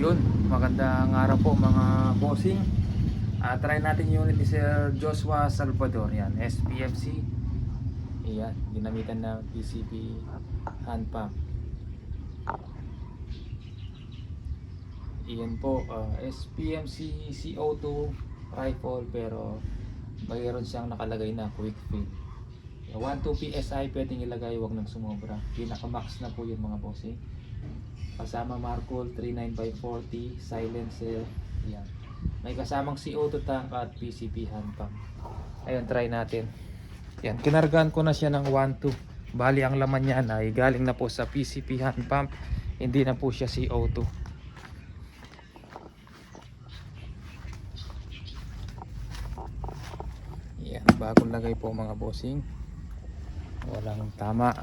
Yun, magandang araw po mga bossing. Try natin yung unit ni Sir Joshua Salvador. Yan, SPMC. Yan, ginamitan na PCP hand pump. Iyan po, SPMC CO2 rifle, pero mayroon siyang nakalagay na quick fill. 1-2 PSI pwedeng ilagay, wag nang sumobra. Pinaka max na po yun mga bossing. Kasama Markol 39x40 silencer. Yan. May kasamang CO2 tank at PCP hand pump. Ayun, try natin. Yan, kinargaan ko na siya ng 1-2. Bali ang laman niya ay galing na po sa PCP hand pump. Hindi na po siya CO2. Yan, bagong lagay po mga bossing. Walang tama.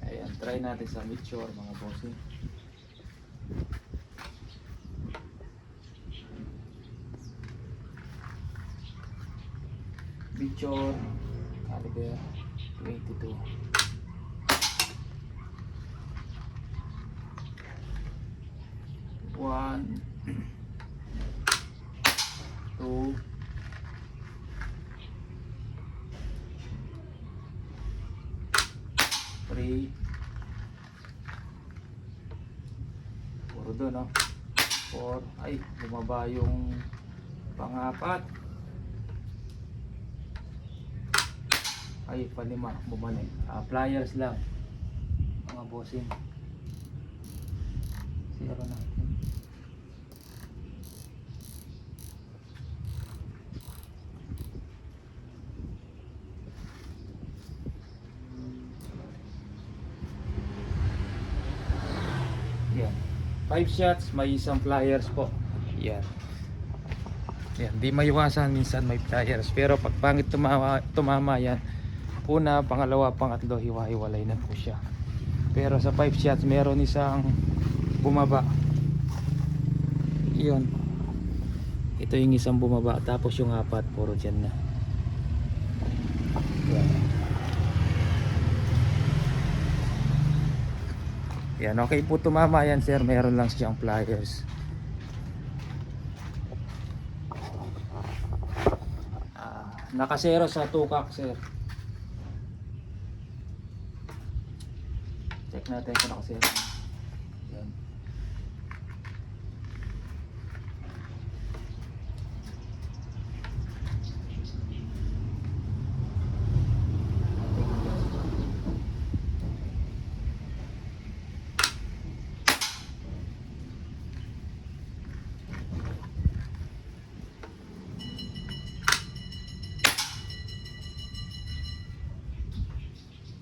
Ayan, try natin sa Meteor mga bossing. Meteor caliber 22. One, two, three, puro doon, no? Four, ay bumaba yung pangapat. Ay palima, bumalik. Pliers lang mga bossing. Zero natin. Yan. 5 shots, may isang pliers po. Yan. Yan, di maiwasan minsan may pliers. Pero pag pangit tumama yan, una, pangalawa, pangatlo, hiwa-hiwalay na po siya. Pero sa 5 shots, meron isang bumaba. Yun. Ito yung isang bumaba. Tapos yung apat, puro dyan na. Yan. Yan, okay po tumama yan sir. Meron lang siyang pliers. Nakasero sa tukak sir. Check natin kung nakasero. Yan.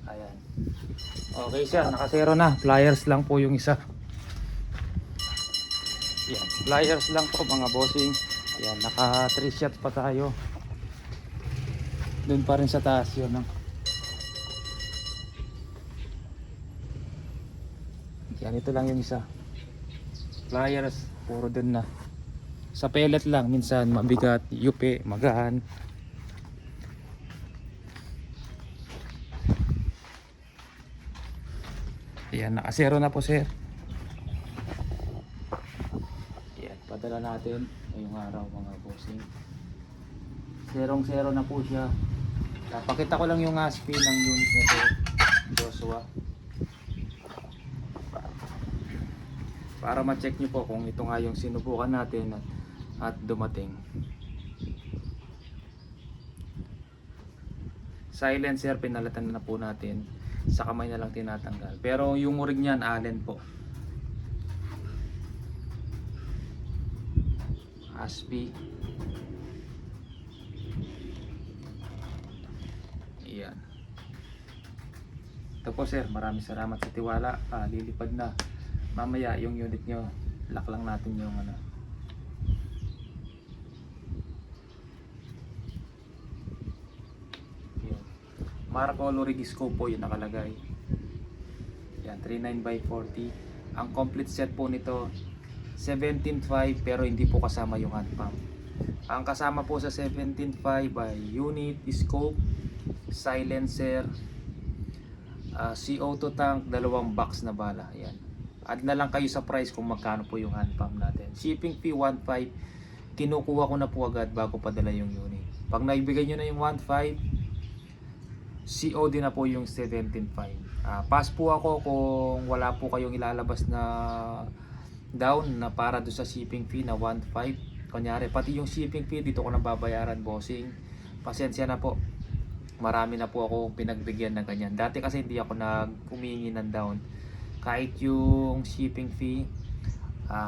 Ayan. Okay sir, nakasero na. Pliers lang po yung isa. Yan, pliers lang po mga bossing. Yan, naka 3 shots pa tayo. Doon pa rin sa taas yun, no? Yan, ito lang yung isa. Pliers, puro doon na. Sa pellet lang, minsan mabigat, yupe, magaan. Yan, nakasero na po sir. Yan, padala natin ngayong araw mga bossing. Serong-zero na po siya. Pakita ko lang yung speed ng unit nito, Joshua. Para ma-check nyo po kung ito nga yung sinubukan natin at dumating. Silencer, pinalatan na po natin. Sa kamay na lang tinatanggal. Pero yung ring niyan, Allen po. ASPI. Iyan. Ito po sir, maraming salamat sa tiwala. Lilipad na. Mamaya yung unit nyo, lock lang natin yung ano. Markol Origisco po yung nakalagay. Yan, 39x40. Ang complete set po nito 17.5 pero hindi po kasama yung hand pump. Ang kasama po sa 17.5 ay unit, scope, silencer, CO2 tank, dalawang box na bala. Ayan. Add na lang kayo sa price kung magkano po yung hand pump natin. Shipping fee 1.5, kinukuha ko na po agad bago padala yung unit. Pag naibigay nyo na yung 1.5, COD na po yung 17.5. Pass po ako kung wala po kayong ilalabas na down na para do sa shipping fee na 1.5. Kunyari, pati yung shipping fee dito ko na babayaran, bossing. Pasensya na po. Marami na po ako pinagbigyan ng ganyan. Dati kasi hindi ako humingi ng down. Kahit yung shipping fee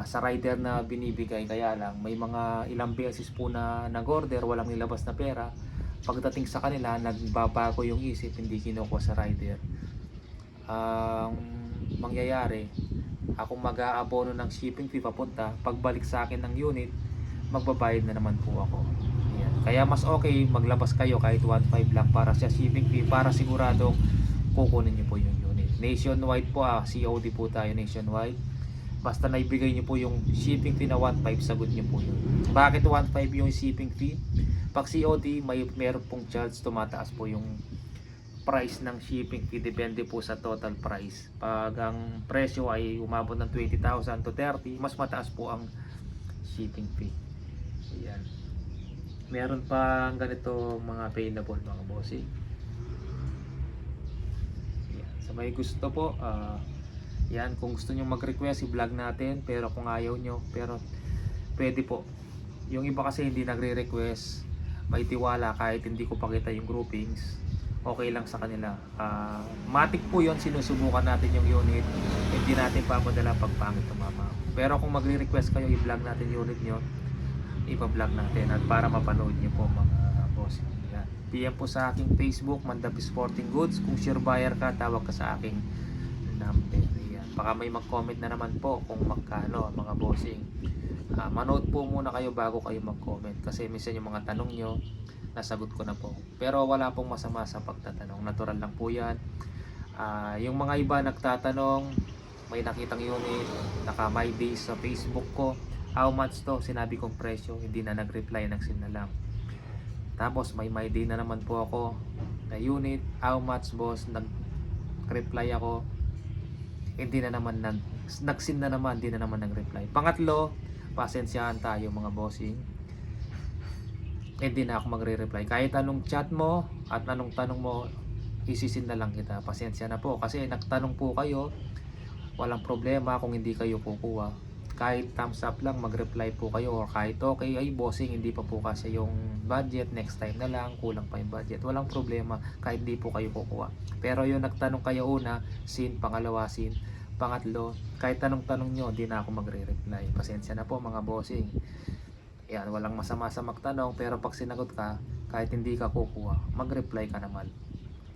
sa rider na binibigay, kaya lang may mga ilang beses po na nag-order, walang nilabas na pera. Pagdating sa kanila, nagbabago yung isip, hindi kinukuha sa rider. Ang mangyayari, ako mag-aabono ng shipping fee papunta, pagbalik sa akin ng unit, magbabayad na naman po ako. Ayan. Kaya mas okay maglabas kayo kahit 1.5 lang para sa shipping fee, para siguradong kukunin nyo po yung unit. Nationwide po, COD po tayo nationwide. Basta naibigay nyo po yung shipping fee na 1.5, sagot nyo po yun. Bakit 1.5 yung shipping fee? Pag COD, meron pong charge, tumataas po yung price ng shipping fee, depende po sa total price. Pag ang presyo ay umabot ng 20,000 to 30, mas mataas po ang shipping fee. Ayan. Meron pa ganito mga available mga bossing. Ayan. Sa may gusto po, yan, kung gusto nyo mag-request, i-vlog natin. Pero kung ayaw nyo, pero pwede po. Yung iba kasi hindi nagre-request, may tiwala kahit hindi ko pakita yung groupings, okay lang sa kanila. Matic po yon, sinusubukan natin yung unit, hindi natin papadala pag pangit tumama. Pero kung magre-request kayo, i-vlog natin yung unit nyo, ipa-vlog natin at para mapanood nyo po mga boss. Yan. PM po sa aking Facebook, Mandapi Sporting Goods. Kung sure buyer ka, tawag ka sa aking number. Yan. Baka may mag-comment na naman po kung magkano mga bossing. Manood po muna kayo bago kayo mag-comment kasi minsan yung mga tanong nyo nasagot ko na po, pero wala pong masama sa pagtatanong, natural lang po yan. Yung mga iba nagtatanong, may nakitang unit, naka my days sa Facebook ko, how much to, sinabi kong presyo, hindi na nag-reply, nagsin na lang. Tapos may my day na naman po ako na unit, how much boss, nag-reply ako, hindi na naman nagsin na naman, hindi na naman nag-reply. Pangatlo, pasensyahan tayo mga bossing, hindi na ako magre-reply. Kahit anong chat mo at anong tanong mo, isisin na lang kita. Pasensya na po kasi nagtanong po kayo, walang problema kung hindi kayo kukuha. Kahit thumbs up lang, mag-reply po kayo, or kahit okay, ay bossing, hindi pa po kasi yung budget, next time na lang, kulang pa yung budget, walang problema kahit hindi po kayo kukuha. Pero yung nagtanong kayo una, sin, pangalawa sin, pangatlo, kahit tanong-tanong nyo, hindi na ako magre-reply. Pasensya na po mga bossing. Yan, walang masama sa magtanong, pero pag sinagot ka, kahit hindi ka kukuha, mag-reply ka naman.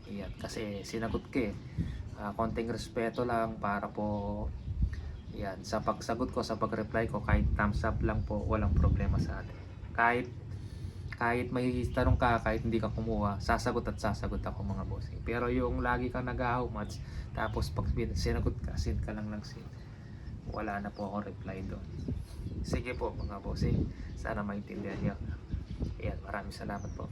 Yan, kasi sinagot ka eh. Konting respeto lang para po, yan, sa pagsagot ko, sa pag-reply ko, kahit thumbs up lang po, walang problema sa atin. Kahit may tanong ka, kahit hindi ka kumuha, sasagot at sasagot ako mga bossing. Pero yung lagi kang nag-how much, tapos pag sinagot ka, sin ka lang ng sin, wala na po ako reply doon. Sige po mga bossing, sana maintindihan nyo. Ayan, maraming salamat po.